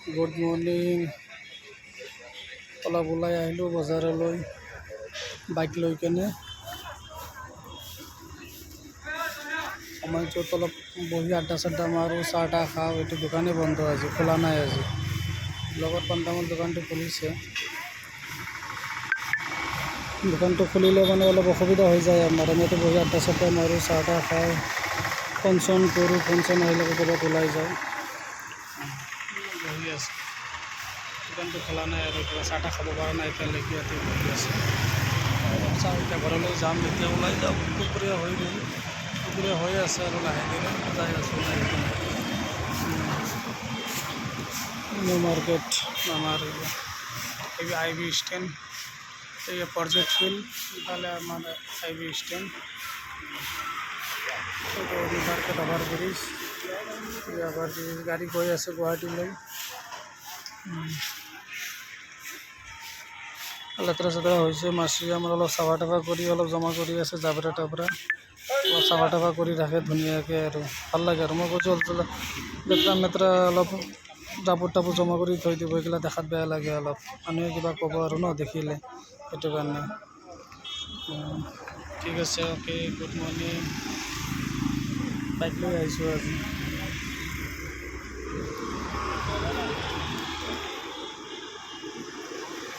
Good morning. অলপ ওলাই আহিলোঁ বজাৰলৈ বাইক লৈ কেনে। সময়টোত অলপ বহি আড্ডা চাড্ডা মাৰোঁ, চাহ তাহ খাওঁ। এইটো দোকানেই বন্ধ আজি, খোলা নাই আজি। লগত পাণতামোল দোকানটো খুলিছে। দোকানটো খুলিলে মানে অলপ অসুবিধা হৈ যায় আমাৰ। আমিতো বহি আড্ডা চাড্ডা মাৰোঁ, চাহ তাহ খাওঁ, ফোন চোন কৰোঁ। ফোন চোন আহিলে ক'ৰবাত ওলাই যাওঁ। বহি আছে, দোকানটো খোলা নাই আৰু কিবা চাহ তাহ খাব পৰা নাই এতিয়ালৈকে। ইয়াতে বহি আছে। চাওঁ এতিয়া ঘৰলৈ যাম, এতিয়া ওলাই যাওঁ। দুপৰীয়া হৈ গ'ল, দুপৰীয়া হৈ আছে আৰু লাহে ধীৰে যাই আছোঁ ওলাই কিনে। নিউ মাৰ্কেট আমাৰ এই আই বি স্ট্যান্ড, এই প্রজেক্ট ফিল্ড, ইফালে আমার I B stand, new market overbridge. Overbridge গাড়ী গৈ আছে গুৱাহাটীলৈ। লেতেৰা চেতেৰা হৈছে, মাছি আমাৰ অলপ চাফা টাফা কৰি অলপ জমা কৰি আছে জাবৰা তাবৰা। অলপ চাফা টাফা কৰি ৰাখে ধুনীয়াকৈ আৰু ভাল লাগে আৰু। মই কৈছোঁ লেতেৰা মেতেৰা অলপ জাবৰ টাবৰ জমা কৰি থৈ দিব, এইগিলা দেখাত বেয়া লাগে অলপ। মানুহে কিবা ক'ব আৰু ন দেখিলে, সেইটো কাৰণে। ঠিক আছে, অ'কে, গুড মৰ্ণিং। বাইক লৈ আহিছোঁ আজি।